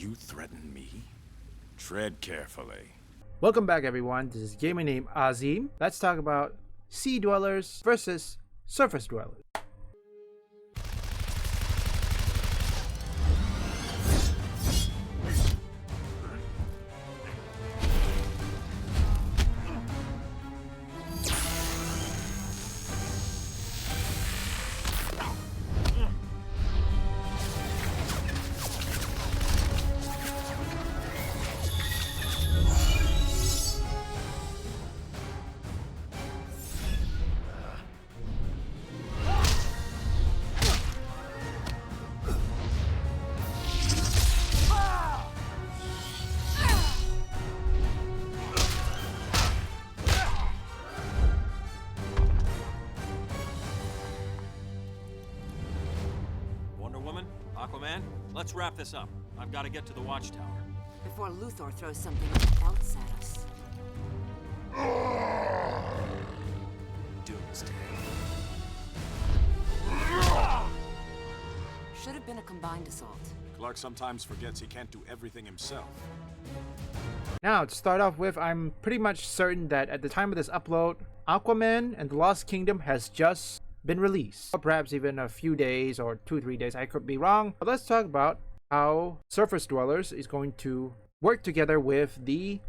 You threaten me? Tread carefully. Welcome back, everyone. This is gamer named Azim. Let's talk about sea dwellers versus surface dwellers. Aquaman, let's wrap this up. I've got to get to the watchtower. Before Luthor throws something else at us. Doomsday. Should have been a combined assault. Clark sometimes forgets he can't do everything himself. Now, to start off with, I'm pretty much certain that at the time of this upload, Aquaman and the Lost Kingdom has just been released, or perhaps even a few days or 2-3 days. I could be wrong, but let's talk about how surface dwellers is going to work together with the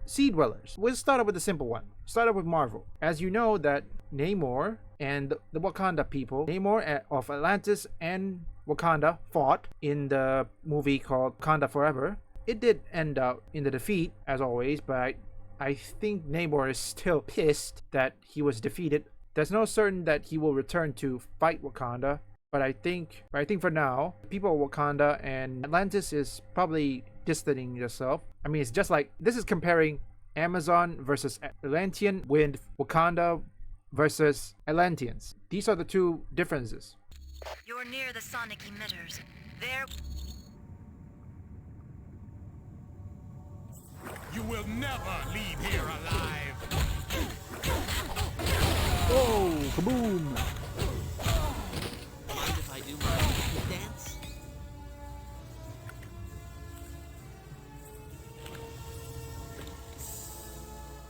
sea dwellers. We'll start off with the simple one. Start off with Marvel. As you know that Namor and the Wakanda people, Namor of Atlantis and Wakanda, fought in the movie called Wakanda Forever. It did end up in the defeat, as always, but I think Namor is still pissed that he was defeated. There's no certain that he will return to fight Wakanda, but I think for now, people of Wakanda and Atlantis is probably distancing yourself. I mean, it's just like, this is comparing Amazon versus Atlantean with Wakanda versus Atlanteans. These are the two differences. You're near the sonic emitters. There. You will never leave here alive. Whoa, kaboom! Mind if I do my dance?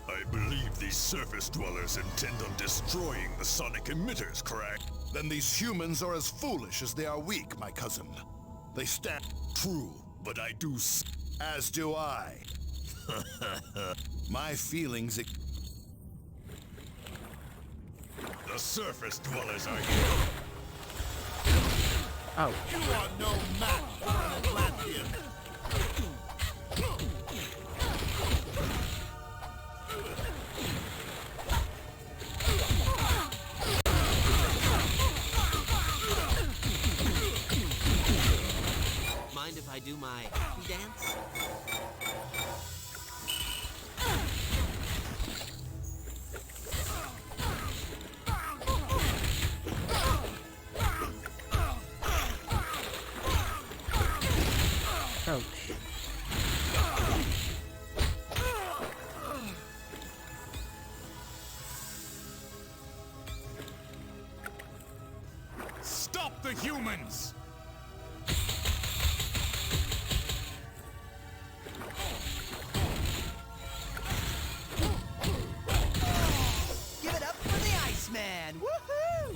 I believe these surface dwellers intend on destroying the sonic emitters, correct? Then these humans are as foolish as they are weak, my cousin. They stand true, But I do as do I. My feelings... The surface dwellers are here. Ouch. You are no match for an Atlantean. Mind if I do my dance? Ouch. Stop the humans! Give it up for the Iceman! Woohoo!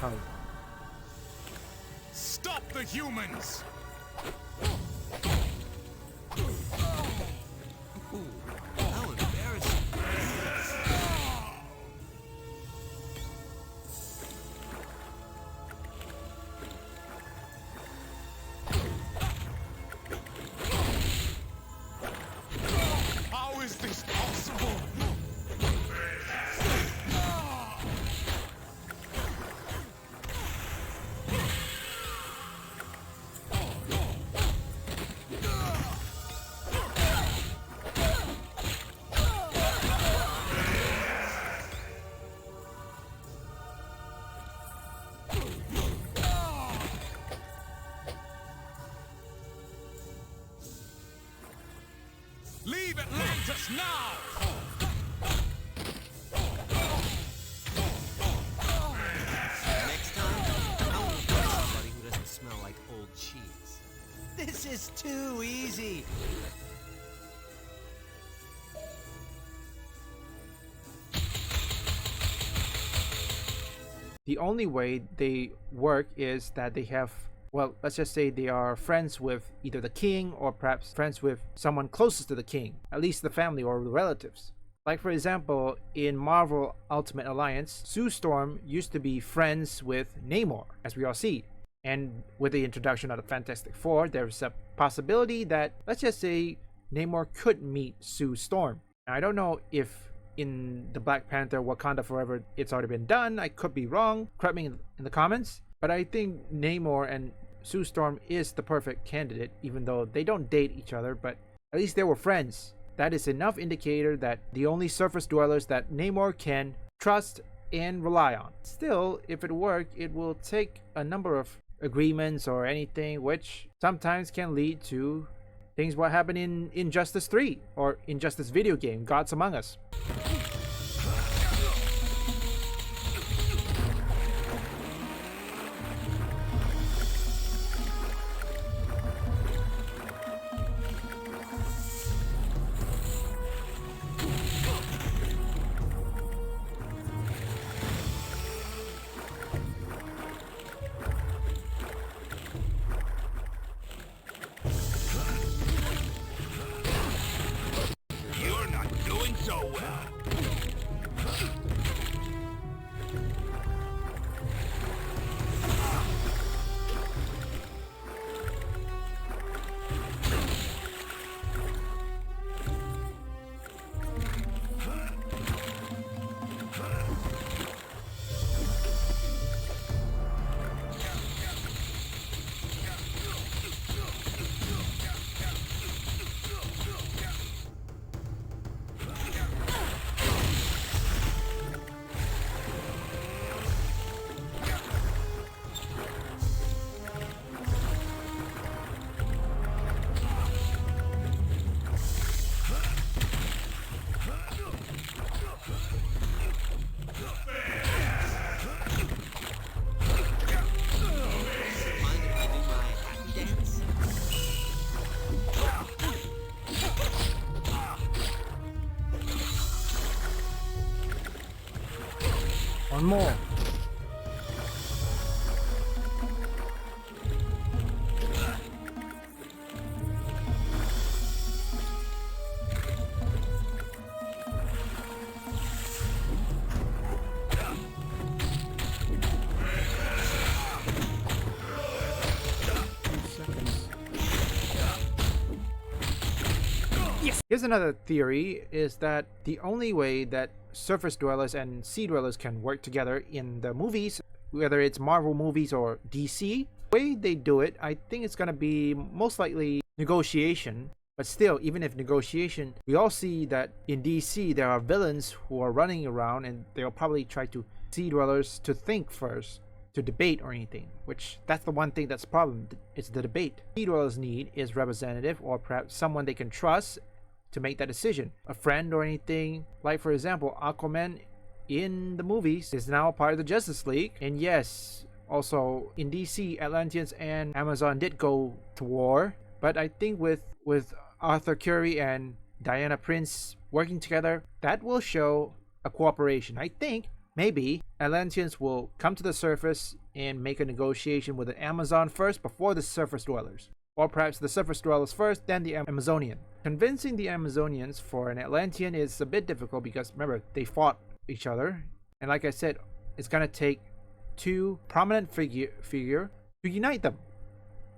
Ouch. Stop the humans! Ooh, how embarrassing. How is this possible? Leave Atlantis now! Next time, I want to find somebody who doesn't smell like old cheese. This is too easy. The only way they work is that they have, well, let's just say they are friends with either the king or perhaps friends with someone closest to the king, at least the family or the relatives. Like for example, in Marvel Ultimate Alliance, Sue Storm used to be friends with Namor, as we all see. And with the introduction of the Fantastic Four, there's a possibility that, let's just say, Namor could meet Sue Storm. Now, I don't know if in the Black Panther Wakanda Forever it's already been done. I could be wrong. Correct me in the comments. But I think Namor and Sue Storm is the perfect candidate, even though they don't date each other, but at least they were friends. That is enough indicator that the only surface dwellers that Namor can trust and rely on. Still, if it worked, it will take a number of agreements or anything, which sometimes can lead to things what happened in Injustice 3 or Injustice video game, Gods Among Us. You're not doing so well. Mind if I do my happy dance? One more. Here's another theory, is that the only way that surface dwellers and sea dwellers can work together in the movies, whether it's Marvel movies or DC, the way they do it, I think it's going to be most likely negotiation. But still, even if negotiation, we all see that in DC there are villains who are running around and they'll probably try to sea dwellers to think first, to debate or anything, which that's the one thing that's the problem, it's the debate. Sea dwellers need is representative or perhaps someone they can trust to make that decision, a friend or anything. Like for example, Aquaman in the movies is now part of the Justice League, and yes, also in DC, Atlanteans and Amazon did go to war, but I think with Arthur Curry and Diana Prince working together, that will show a cooperation. I think maybe Atlanteans will come to the surface and make a negotiation with the Amazon first before the surface dwellers. Or perhaps the surface dwellers first, then the Amazonian. Convincing the Amazonians for an Atlantean is a bit difficult because remember, they fought each other. And like I said, it's gonna take two prominent figure to unite them.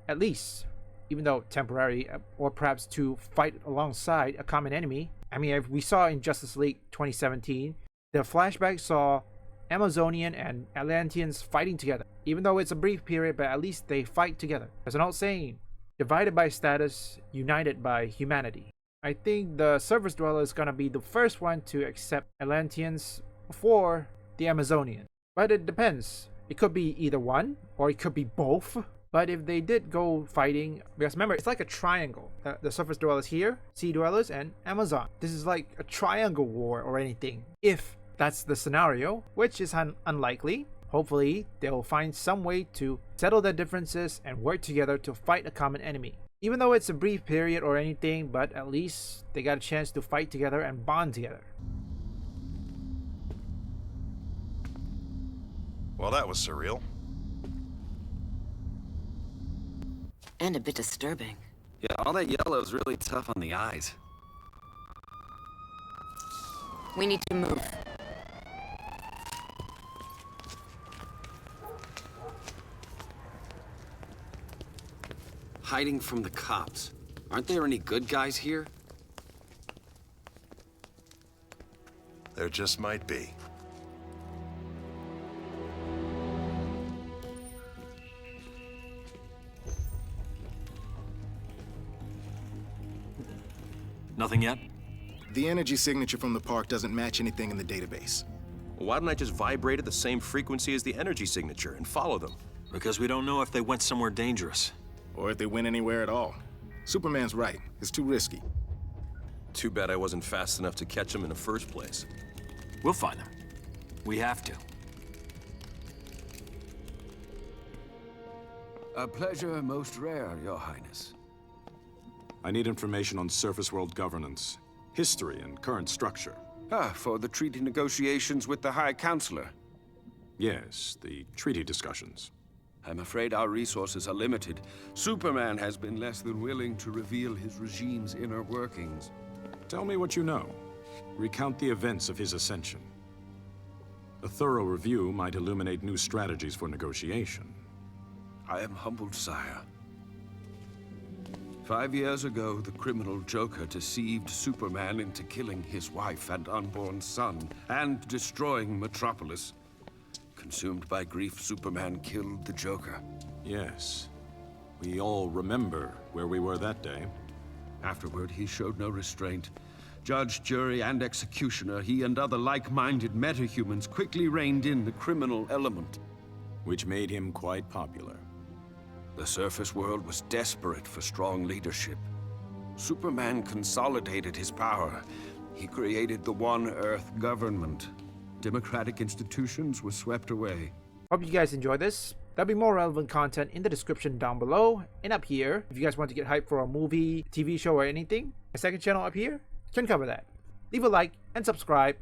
At least. Even though temporary, or perhaps to fight alongside a common enemy. I mean, we saw in Justice League 2017, the flashback saw Amazonian and Atlanteans fighting together. Even though it's a brief period, but at least they fight together. There's an old saying, divided by status, united by humanity. I think the surface dweller is gonna be the first one to accept Atlanteans before the Amazonians. But it depends. It could be either one, or it could be both. But if they did go fighting, because remember, it's like a triangle. The surface dwellers here, sea dwellers, and Amazon. This is like a triangle war or anything. If that's the scenario, which is unlikely. Hopefully, they'll find some way to settle their differences and work together to fight a common enemy. Even though it's a brief period or anything, but at least they got a chance to fight together and bond together. Well, that was surreal. And a bit disturbing. Yeah, all that yellow is really tough on the eyes. We need to move. Hiding from the cops. Aren't there any good guys here? There just might be. Nothing yet? The energy signature from the park doesn't match anything in the database. Why don't I just vibrate at the same frequency as the energy signature and follow them? Because we don't know if they went somewhere dangerous. Or if they went anywhere at all. Superman's right. It's too risky. Too bad I wasn't fast enough to catch them in the first place. We'll find them. We have to. A pleasure most rare, Your Highness. I need information on surface world governance, history, and current structure. For the treaty negotiations with the High Counselor. Yes, the treaty discussions. I'm afraid our resources are limited. Superman has been less than willing to reveal his regime's inner workings. Tell me what you know. Recount the events of his ascension. A thorough review might illuminate new strategies for negotiation. I am humbled, sire. 5 years ago, the criminal Joker deceived Superman into killing his wife and unborn son, and destroying Metropolis. Consumed by grief, Superman killed the Joker. Yes. We all remember where we were that day. Afterward, he showed no restraint. Judge, jury, and executioner, he and other like-minded metahumans quickly reined in the criminal element. Which made him quite popular. The surface world was desperate for strong leadership. Superman consolidated his power. He created the One Earth government. Democratic institutions were swept away. Hope you guys enjoyed this. There'll be more relevant content in the description down below and up here. If you guys want to get hyped for a movie, TV show, or anything, a second channel up here can cover that. Leave a like and subscribe.